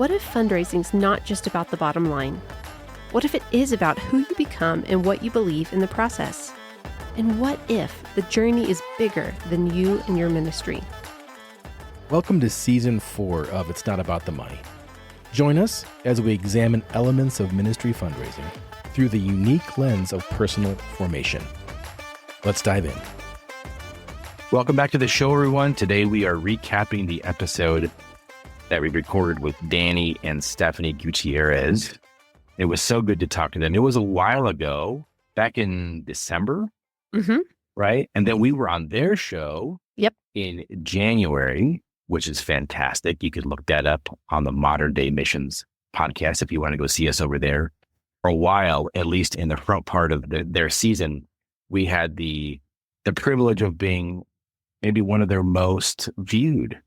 What if fundraising's not just about the bottom line? What if it is about who you become and what you believe in the process? And what if the journey is bigger than you and your ministry? Welcome to Season 4 of It's Not About the Money. Join us as we examine elements of ministry fundraising through the unique lens of personal formation. Let's dive in. Welcome back to the show, everyone. Today we are recapping the episode that we recorded with Danny and Stephanie Gutierrez. It was so good to talk to them. It was a while ago, back in December, right? And then we were on their show in January, which is fantastic. You could look that up on the Modern Day Missions podcast if you want to go see us over there. For a while, at least in the front part of their season, we had the privilege of being maybe one of their most viewed,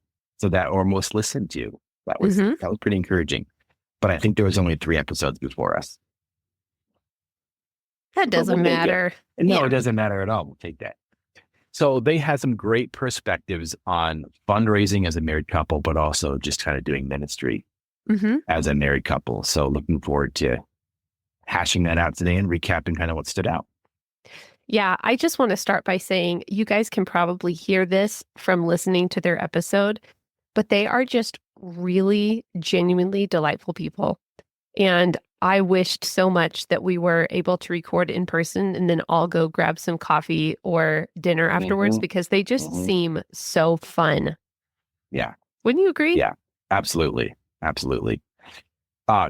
or most listened to. That was pretty encouraging. But I think there was only 3 episodes before us. That doesn't matter. No, it doesn't matter at all. We'll take that. So they had some great perspectives on fundraising as a married couple, but also just kind of doing ministry as a married couple. So looking forward to hashing that out today and recapping kind of what stood out. Yeah, I just want to start by saying you guys can probably hear this from listening to their episode, but they are just really genuinely delightful people. And I wished so much that we were able to record in person and then all go grab some coffee or dinner afterwards because they just seem so fun. Yeah. Wouldn't you agree? Yeah, absolutely. Absolutely.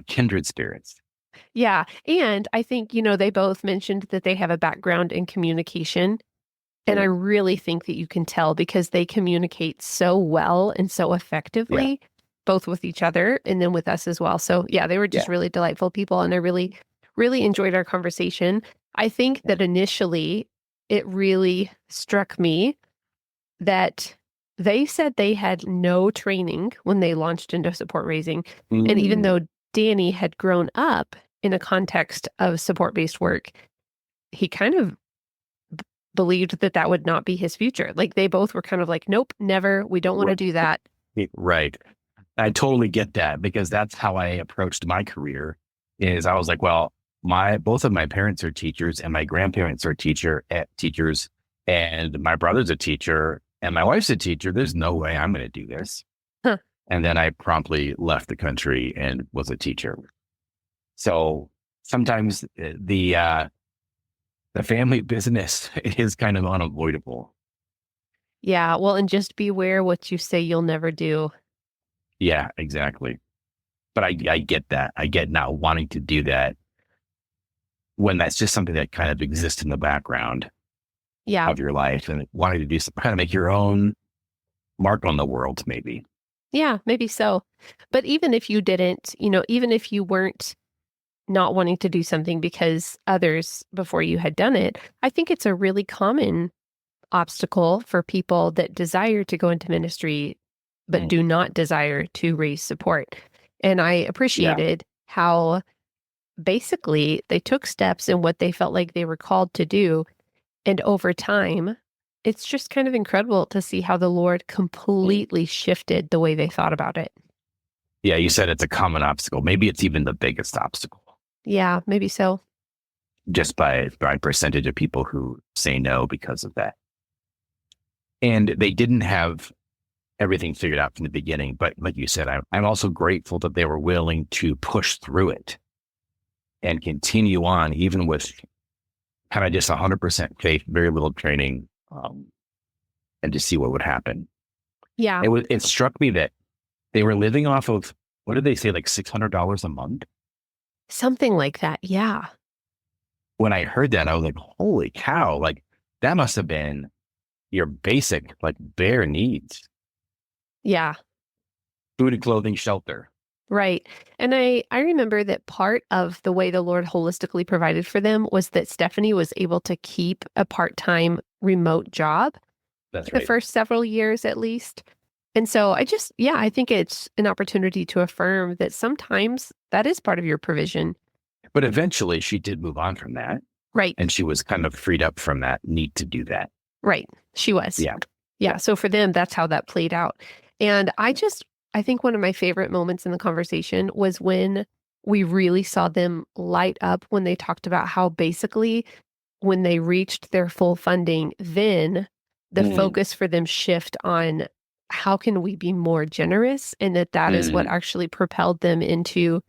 Kindred spirits. Yeah. And I think, they both mentioned that they have a background in communication. And I really think that you can tell because they communicate so well and so effectively, both with each other and then with us as well. So yeah, they were just really delightful people. And I really, really enjoyed our conversation. I think that initially it really struck me that they said they had no training when they launched into support raising. And even though Danny had grown up in a context of support-based work, he kind of believed that that would not be his future. Like they both were kind of like, nope, never. We don't want to do that. Right. I totally get that because that's how I approached my career. Is I was like, well, both of my parents are teachers and my grandparents are teachers and my brother's a teacher and my wife's a teacher. There's no way I'm going to do this. And then I promptly left the country and was a teacher. So sometimes the family business is kind of unavoidable. Yeah. Well, and just beware what you say you'll never do. Yeah, exactly. But I get that. I get not wanting to do that when that's just something that kind of exists in the background of your life and wanting to do something, kind of make your own mark on the world, maybe. Yeah, maybe so. But even if you didn't, even if you weren't not wanting to do something because others before you had done it, I think it's a really common obstacle for people that desire to go into ministry, but do not desire to raise support. And I appreciated how basically they took steps in what they felt like they were called to do. And over time, it's just kind of incredible to see how the Lord completely shifted the way they thought about it. Yeah, you said it's a common obstacle. Maybe it's even the biggest obstacle. Yeah, maybe so. Just by percentage of people who say no because of that. And they didn't have everything figured out from the beginning. But like you said, I'm also grateful that they were willing to push through it and continue on, even with kind of just 100% faith, very little training, and to see what would happen. Yeah. It struck me that they were living off of, what did they say, like $600 a month? Something like that. Yeah. When I heard that, I was like, holy cow, like that must have been your basic, like bare needs. Yeah. Food and clothing, shelter. Right. And I remember that part of the way the Lord holistically provided for them was that Stephanie was able to keep a part-time remote job. That's right. The first several years at least. And so I think it's an opportunity to affirm that sometimes that is part of your provision. But eventually she did move on from that. Right. And she was kind of freed up from that need to do that. Right. She was. Yeah. Yeah. So for them, that's how that played out. And I I think one of my favorite moments in the conversation was when we really saw them light up when they talked about how basically when they reached their full funding, then the focus for them shift on how can we be more generous, and that is what actually propelled them into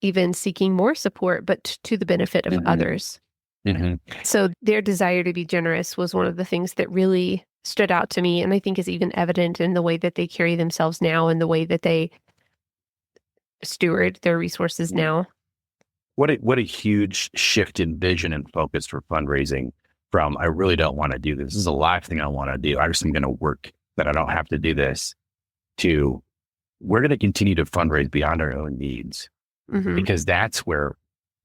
even seeking more support, but to the benefit of others. So their desire to be generous was one of the things that really stood out to me, and I think is even evident in the way that they carry themselves now and the way that they steward their resources now. What a huge shift in vision and focus for fundraising from, I really don't want to do this. This is a life thing I want to do. I just am going to work that I don't have to do this, to we're going to continue to fundraise beyond our own needs, because that's where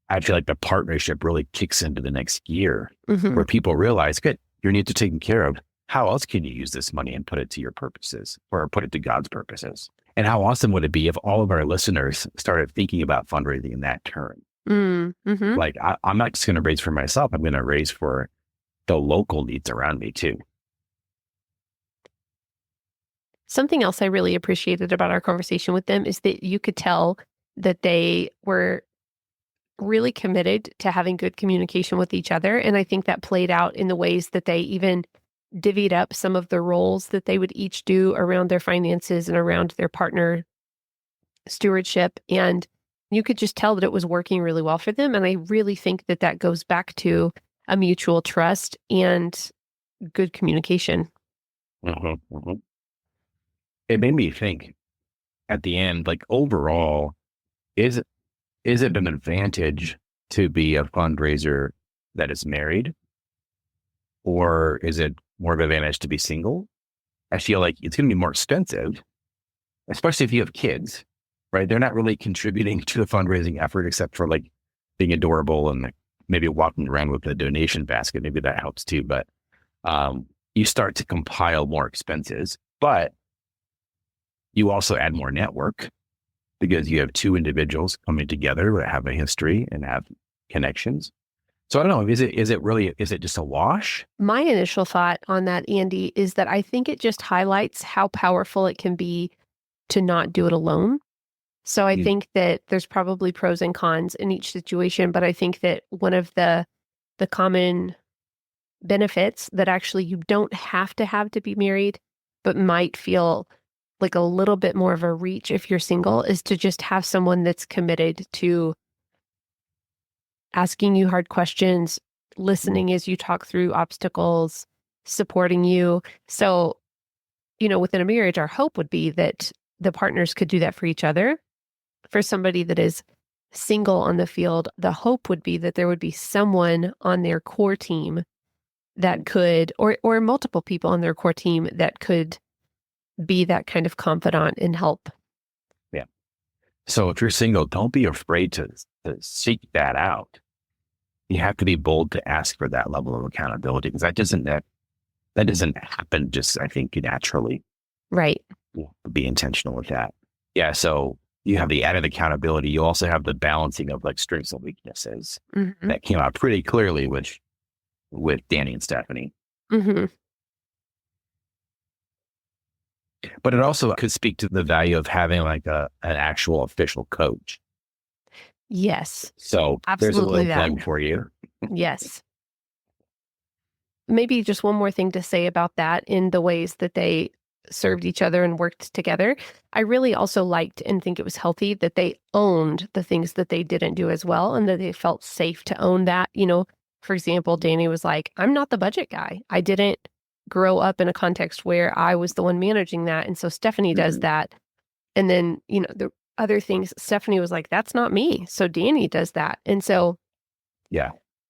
I feel like the partnership really kicks into the next year, where people realize, good, your needs are taken care of. How else can you use this money and put it to your purposes, or put it to God's purposes? And how awesome would it be if all of our listeners started thinking about fundraising in that term? Like, I'm not just going to raise for myself. I'm going to raise for the local needs around me too. Something else I really appreciated about our conversation with them is that you could tell that they were really committed to having good communication with each other. And I think that played out in the ways that they even divvied up some of the roles that they would each do around their finances and around their partner stewardship. And you could just tell that it was working really well for them. And I really think that that goes back to a mutual trust and good communication. It made me think at the end, like, overall, is it an advantage to be a fundraiser that is married, or is it more of an advantage to be single? I feel like it's going to be more expensive, especially if you have kids, right? They're not really contributing to the fundraising effort except for like being adorable and maybe walking around with a donation basket. Maybe that helps too. But you start to compile more expenses, but you also add more network because you have two individuals coming together that have a history and have connections. So I don't know, is it just a wash? My initial thought on that, Andy, is that I think it just highlights how powerful it can be to not do it alone. So I think that there's probably pros and cons in each situation, but I think that one of the common benefits that actually you don't have to be married, but might feel like a little bit more of a reach if you're single, is to just have someone that's committed to asking you hard questions, listening as you talk through obstacles, supporting you. So, within a marriage, our hope would be that the partners could do that for each other. For somebody that is single on the field, the hope would be that there would be someone on their core team that could, or multiple people on their core team that could be that kind of confidant and help. Yeah. So if you're single, don't be afraid to seek that out. You have to be bold to ask for that level of accountability, because that doesn't happen just, I think, naturally. Right. Be intentional with that. Yeah. So you have the added accountability. You also have the balancing of like strengths and weaknesses that came out pretty clearly with Danny and Stephanie. But it also could speak to the value of having like an actual official coach. Yes. So there's a little plug for you. Yes. Maybe just one more thing to say about that in the ways that they served each other and worked together. I really also liked and think it was healthy that they owned the things that they didn't do as well, and that they felt safe to own that. For example, Danny was like, I'm not the budget guy. I didn't grow up in a context where I was the one managing that. And so Stephanie does that. And then, the other things, Stephanie was like, that's not me. So Danny does that. And so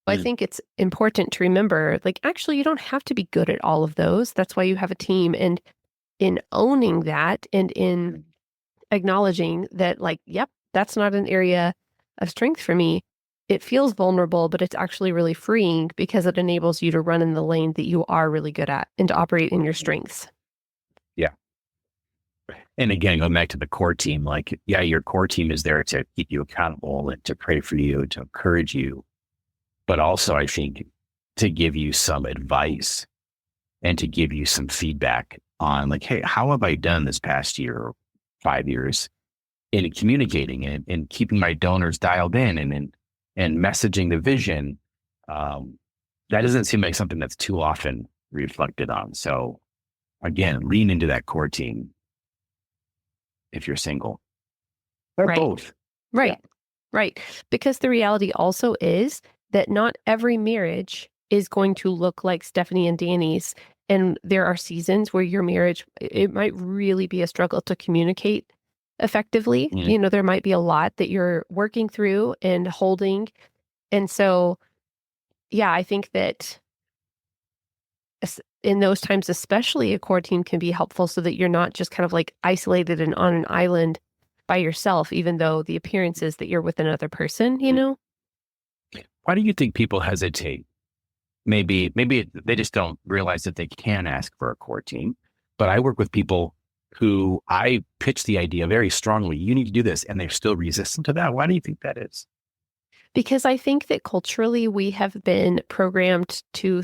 I think it's important to remember, like, actually, you don't have to be good at all of those. That's why you have a team. And in owning that and in acknowledging that, like, yep, that's not an area of strength for me, it feels vulnerable, but it's actually really freeing because it enables you to run in the lane that you are really good at and to operate in your strengths. Yeah. And again, going back to the core team, like, your core team is there to keep you accountable and to pray for you, to encourage you, but also, I think, to give you some advice and to give you some feedback on, like, hey, how have I done this past year? 5 years in communicating and keeping my donors dialed in and messaging the vision. That doesn't seem like something that's too often reflected on. So again, lean into that core team if you're single. Or Right. both. Right. Yeah. Right. Because the reality also is that not every marriage is going to look like Stephanie and Danny's. And there are seasons where your marriage, it might really be a struggle to communicate effectively. Mm. There might be a lot that you're working through and holding. And so, yeah, I think that in those times, especially a core team can be helpful so that you're not just kind of like isolated and on an island by yourself, even though the appearance is that you're with another person, Why do you think people hesitate? Maybe they just don't realize that they can ask for a core team. But I work with people who I pitch the idea very strongly. You need to do this, and they're still resistant to that. Why do you think that is? Because I think that culturally we have been programmed to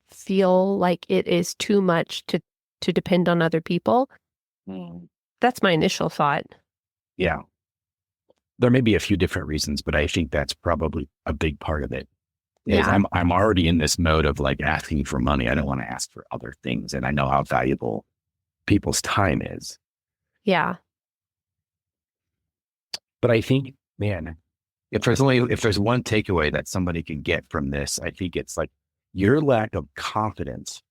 feel like it is too much to depend on other people. That's my initial thought. Yeah. There may be a few different reasons, but I think that's probably a big part of it. Yeah. I'm already in this mode of like asking for money. I don't want to ask for other things. And I know how valuable people's time is. Yeah. But I think, man, if there's one takeaway that somebody can get from this, I think it's like your lack of confidence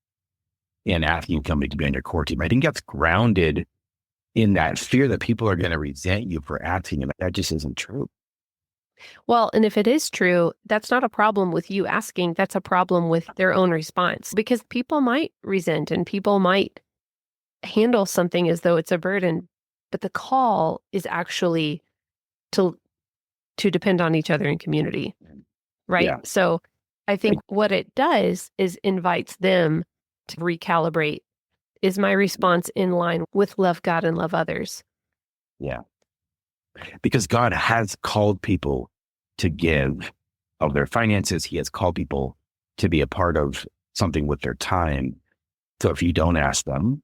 in asking somebody to be on your core team. I think that's grounded in that fear that people are going to resent you for asking, and that just isn't true. Well, and if it is true, that's not a problem with you asking. That's a problem with their own response, because people might resent and people might handle something as though it's a burden, but the call is actually to depend on each other in community, right? Yeah. So I think what it does is invites them to recalibrate. Is my response in line with love God and love others? Yeah. Because God has called people to give of their finances. He has called people to be a part of something with their time. So if you don't ask them,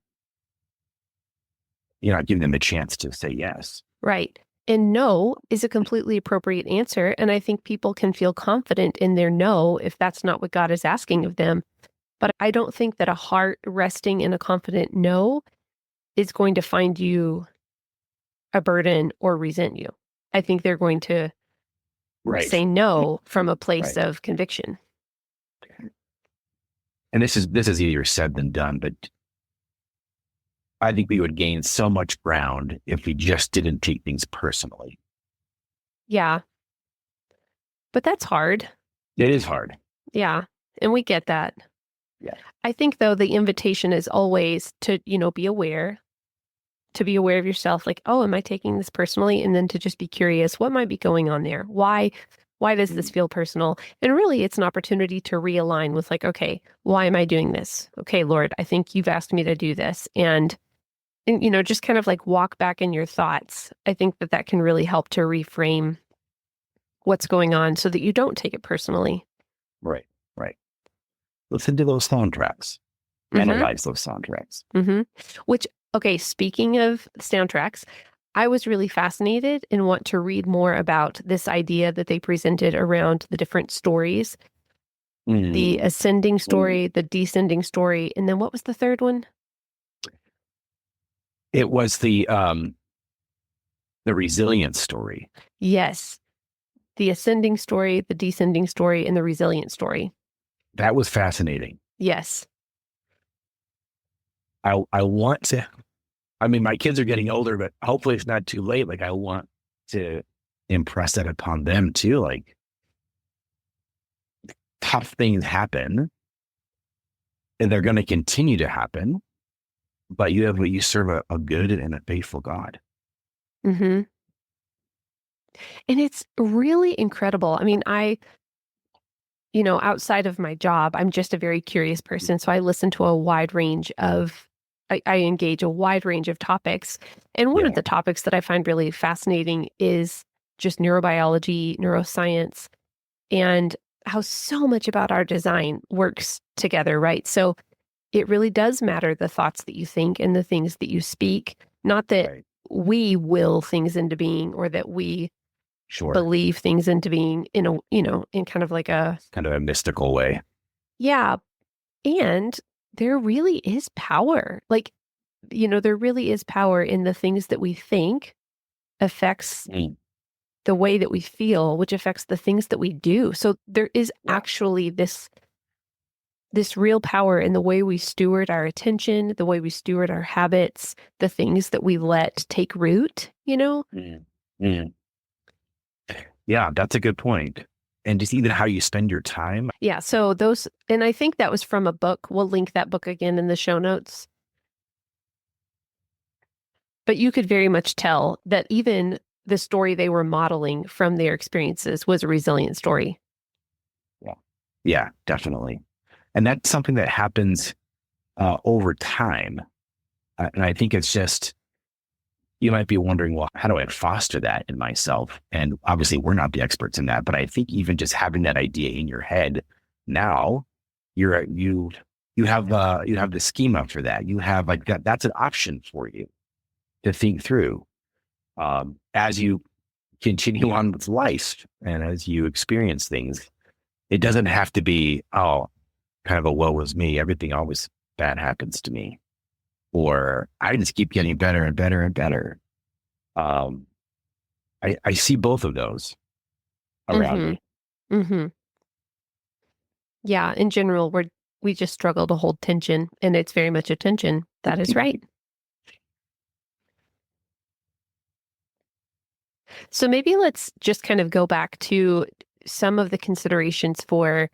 you're not giving them a chance to say yes. Right. And no is a completely appropriate answer. And I think people can feel confident in their no if that's not what God is asking of them. But I don't think that a heart resting in a confident no is going to find you a burden or resent you. I think they're going to say no from a place of conviction. And this is easier said than done, but I think we would gain so much ground if we just didn't take things personally. Yeah. But that's hard. It is hard. Yeah. And we get that. Yeah. I think, though, the invitation is always to, be aware of yourself. Like, oh, am I taking this personally? And then to just be curious, what might be going on there? Why does this feel personal? And really, it's an opportunity to realign with like, okay, why am I doing this? Okay, Lord, I think you've asked me to do this. And just kind of like walk back in your thoughts. I think that can really help to reframe what's going on so that you don't take it personally. Right. Listen to those soundtracks. Analyze those soundtracks. Mm-hmm. Which, okay, speaking of soundtracks, I was really fascinated and want to read more about this idea that they presented around the different stories. The ascending story, the descending story, and then what was the third one? It was the resilience story. Yes. The ascending story, the descending story, and the resilient story. That was fascinating. Yes. I want to, my kids are getting older, but hopefully it's not too late. Like I want to impress that upon them too. Like tough things happen and they're going to continue to happen, but you serve a good and a faithful God. Mm-hmm. And it's really incredible. Outside of my job, I'm just a very curious person. So I listen to I engage a wide range of topics. And one of the topics that I find really fascinating is just neurobiology, neuroscience, and how so much about our design works together, right? So it really does matter the thoughts that you think and the things that you speak. Not that we will things into being, or that we Sure. believe things into being in a, in kind of like a Kind of a mystical way. yeah. And there really is power. Like, there really is power in the things that we think affects the way that we feel, which affects the things that we do. So there is actually this real power in the way we steward our attention, the way we steward our habits, the things that we let take root, Yeah, that's a good point. And just even how you spend your time. Yeah. So and I think that was from a book. We'll link that book again in the show notes. But you could very much tell that even the story they were modeling from their experiences was a resilient story. Yeah, definitely. And that's something that happens over time. And I think it's just, you might be wondering, well, how do I foster that in myself? And obviously we're not the experts in that, but I think even just having that idea in your head now, you have the schema for that. You have like that's an option for you to think through as you continue on with life and as you experience things. It doesn't have to be, kind of a woe is me. Everything always bad happens to me. Or I just keep getting better and better and better. I see both of those around me. Mm-hmm. Yeah. In general, we just struggle to hold tension, and it's very much a tension. That is right. So maybe let's just kind of go back to some of the considerations for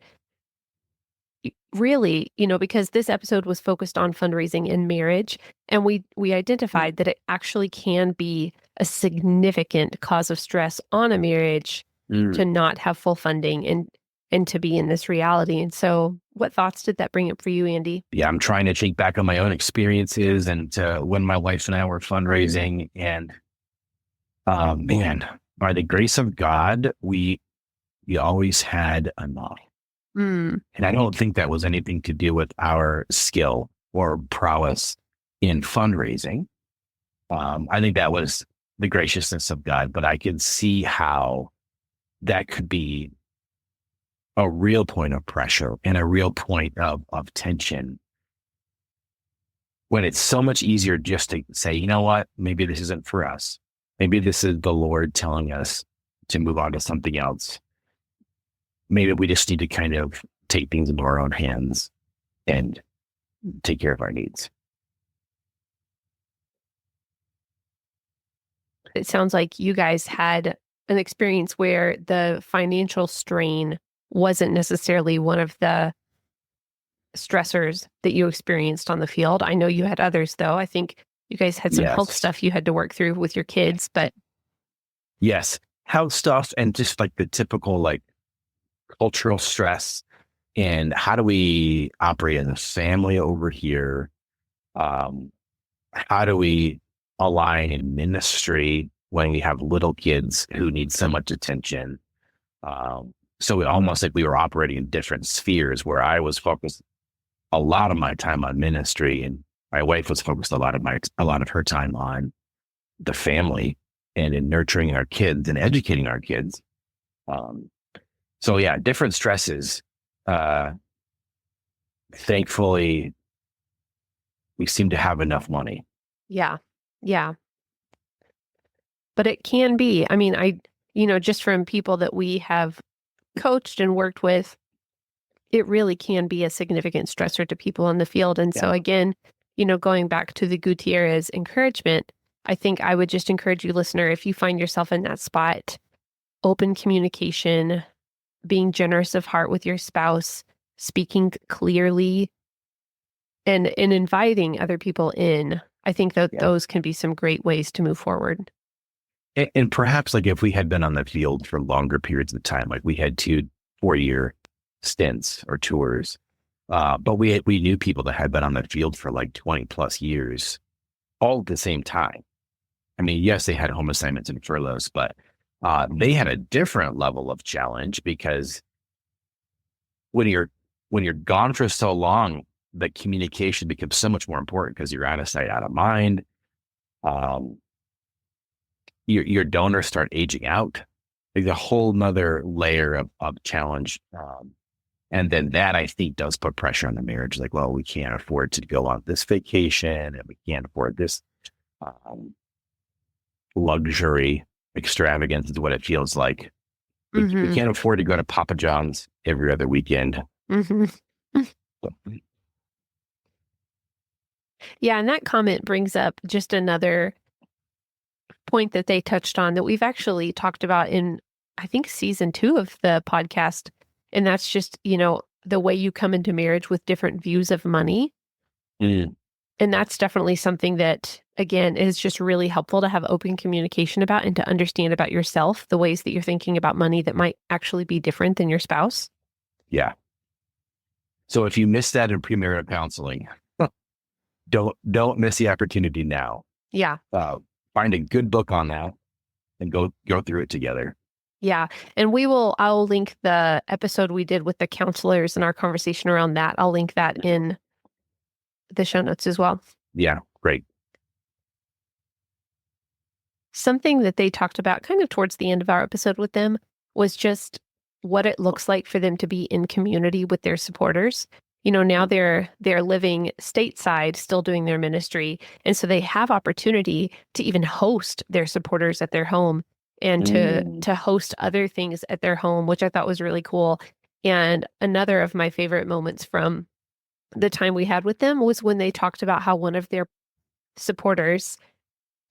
really, because this episode was focused on fundraising in marriage, and we identified that it actually can be a significant cause of stress on a marriage to not have full funding and to be in this reality. And so what thoughts did that bring up for you, Andy? Yeah, I'm trying to think back on my own experiences and when my wife and I were fundraising, and man, by the grace of God, we always had enough. And I don't think that was anything to do with our skill or prowess in fundraising. I think that was the graciousness of God, but I can see how that could be a real point of pressure and a real point of tension, when it's so much easier just to say, you know what, maybe this isn't for us. Maybe this is the Lord telling us to move on to something else. Maybe we just need to kind of take things into our own hands and take care of our needs. It sounds like you guys had an experience where the financial strain wasn't necessarily one of the stressors that you experienced on the field. I know you had others, though. I think you guys had some health stuff you had to work through with your kids, but yes, health stuff and just like the typical like cultural stress and how do we operate as a family over here? How do we align in ministry when we have little kids who need so much attention? So it almost like we were operating in different spheres, where I was focused a lot of my time on ministry, and my wife was focused a lot of her time on the family and in nurturing our kids and educating our kids. So yeah, different stresses. Thankfully, we seem to have enough money. Yeah. But it can be, I mean, just from people that we have coached and worked with, it really can be a significant stressor to people on the field. And so again, going back to the Gutierrez encouragement, I think I would just encourage you, listener, if you find yourself in that spot, open communication, being generous of heart with your spouse, speaking clearly, and inviting other people in. I think that those can be some great ways to move forward. And perhaps like if we had been on the field for longer periods of time, like we had 2 4-year stints or tours, but we knew people that had been on the field for like 20 plus years, all at the same time. I mean, yes, they had home assignments and furloughs, but they had a different level of challenge, because when you're gone for so long, the communication becomes so much more important because you're out of sight, out of mind. your donors start aging out, like a whole nother layer of challenge. And then that, I think, does put pressure on the marriage. Like, well, we can't afford to go on this vacation, and we can't afford this luxury extravagance is what it feels like. We can't afford to go to Papa John's every other weekend. Yeah, and that comment brings up just another point that they touched on that we've actually talked about in, I think, season 2 of the podcast. And that's just, the way you come into marriage with different views of money. And that's definitely something that, again, is just really helpful to have open communication about and to understand about yourself, the ways that you're thinking about money that might actually be different than your spouse. Yeah. So if you missed that in premarital counseling, don't miss the opportunity now. Yeah. Find a good book on that and go through it together. Yeah. And I'll link the episode we did with the counselors and our conversation around that. I'll link that in the show notes as well. Yeah. Great. Something that they talked about kind of towards the end of our episode with them was just what it looks like for them to be in community with their supporters. Now they're living stateside, still doing their ministry. And so they have opportunity to even host their supporters at their home and to host other things at their home, which I thought was really cool. And another of my favorite moments from the time we had with them was when they talked about how one of their supporters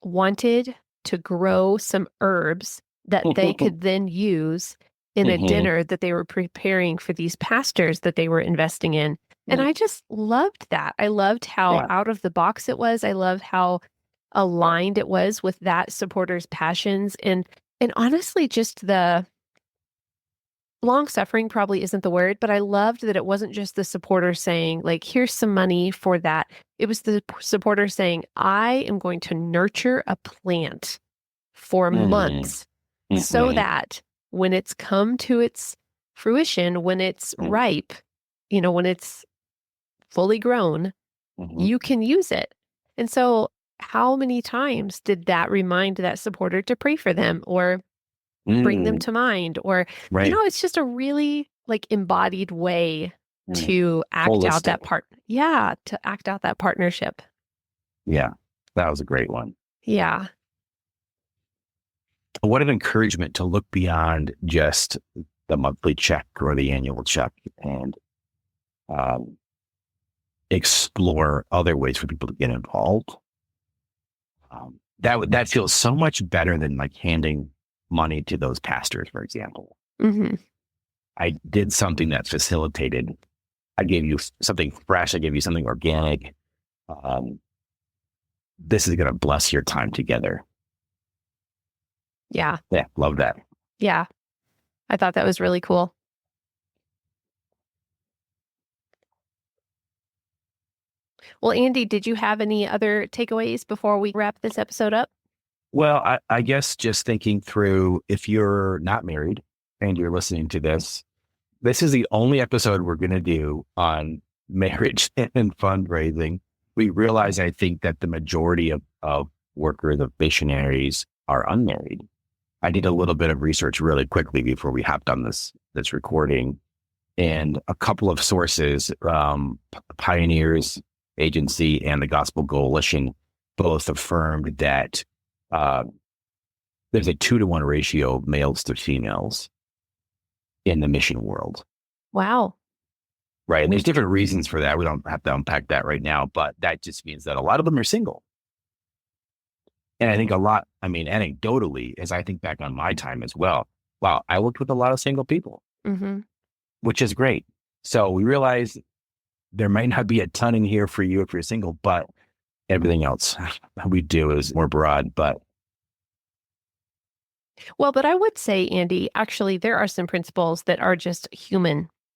wanted to grow some herbs that they could then use in a dinner that they were preparing for these pastors that they were investing in. And I just loved that. I loved how out of the box it was. I loved how aligned it was with that supporter's passions. And honestly, just the long suffering probably isn't the word, but I loved that it wasn't just the supporter saying, like, here's some money for that. It was the supporter saying, I am going to nurture a plant for months so that when it's come to its fruition, when it's ripe, when it's fully grown, you can use it. And so how many times did that remind that supporter to pray for them or bring them to mind? Or, it's just a really embodied way to act out that to act out that partnership. Yeah, that was a great one. Yeah. What an encouragement to look beyond just the monthly check or the annual check and explore other ways for people to get involved. That feels so much better than handing money to those pastors, for example. I did something that facilitated. I gave you something fresh. I gave you something organic. This is going to bless your time together. Yeah. Yeah. Love that. Yeah. I thought that was really cool. Well, Andy, did you have any other takeaways before we wrap this episode up? Well, I guess just thinking through, if you're not married and you're listening to this is the only episode we're going to do on marriage and fundraising. We realize, I think, that the majority of workers, of missionaries, are unmarried. I did a little bit of research really quickly before we hopped on this recording, and a couple of sources, Pioneers Agency and the Gospel Coalition, both affirmed that there's a 2-to-1 ratio of males to females in the mission world. Wow. Right. And there's different reasons for that. We don't have to unpack that right now, but that just means that a lot of them are single. And I think anecdotally, as I think back on my time as well, wow, I worked with a lot of single people, which is great. So we realize there might not be a ton in here for you if you're single, but everything else we do is more broad. But I would say, Andy, actually, there are some principles that are just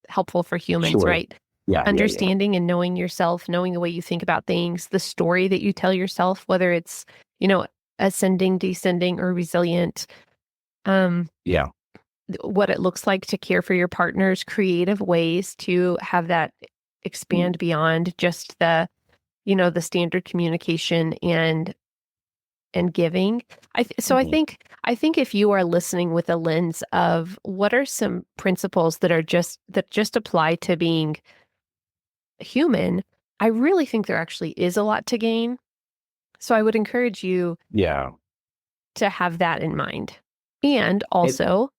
helpful for humans, right? Yeah. Understanding and knowing yourself, knowing the way you think about things, the story that you tell yourself, whether it's, ascending, descending, or resilient. What it looks like to care for your partners, creative ways to have that expand beyond just the standard communication and and giving. I think if you are listening with a lens of what are some principles that just apply to being human, I really think there actually is a lot to gain. So I would encourage you to have that in mind. And also,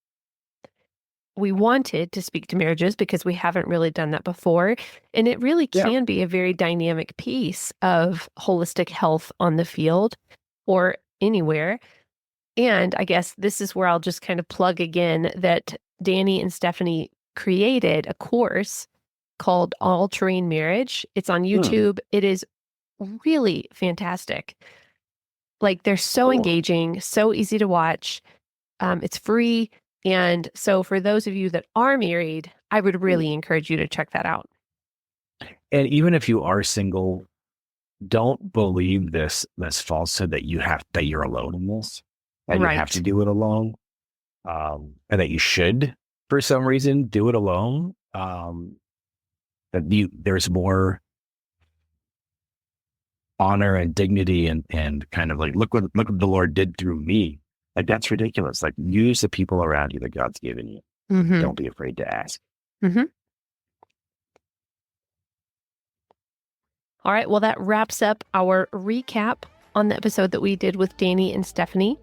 we wanted to speak to marriages because we haven't really done that before. And it really can be a very dynamic piece of holistic health on the field or anywhere. And I guess this is where I'll just kind of plug again that Danny and Stephanie created a course called All Terrain Marriage. It's on YouTube. It is really fantastic. Like, they're so engaging, so easy to watch. It's free. And so for those of you that are married, I would really encourage you to check that out. And even if you are single, don't believe this falsehood that you're alone in this, and you have to do it alone, and that you should, for some reason, do it alone. There's more honor and dignity and kind of like, look what the Lord did through me. Like, that's ridiculous. Like, use the people around you that God's given you. Don't be afraid to ask. All right. Well, that wraps up our recap on the episode that we did with Danny and Stephanie.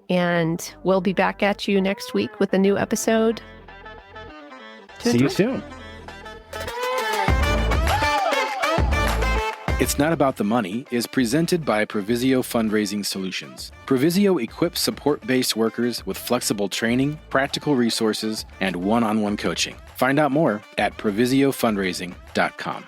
And we'll be back at you next week with a new episode. See you soon. It's Not About the Money is presented by Provisio Fundraising Solutions. Provisio equips support-based workers with flexible training, practical resources, and one-on-one coaching. Find out more at provisiofundraising.com.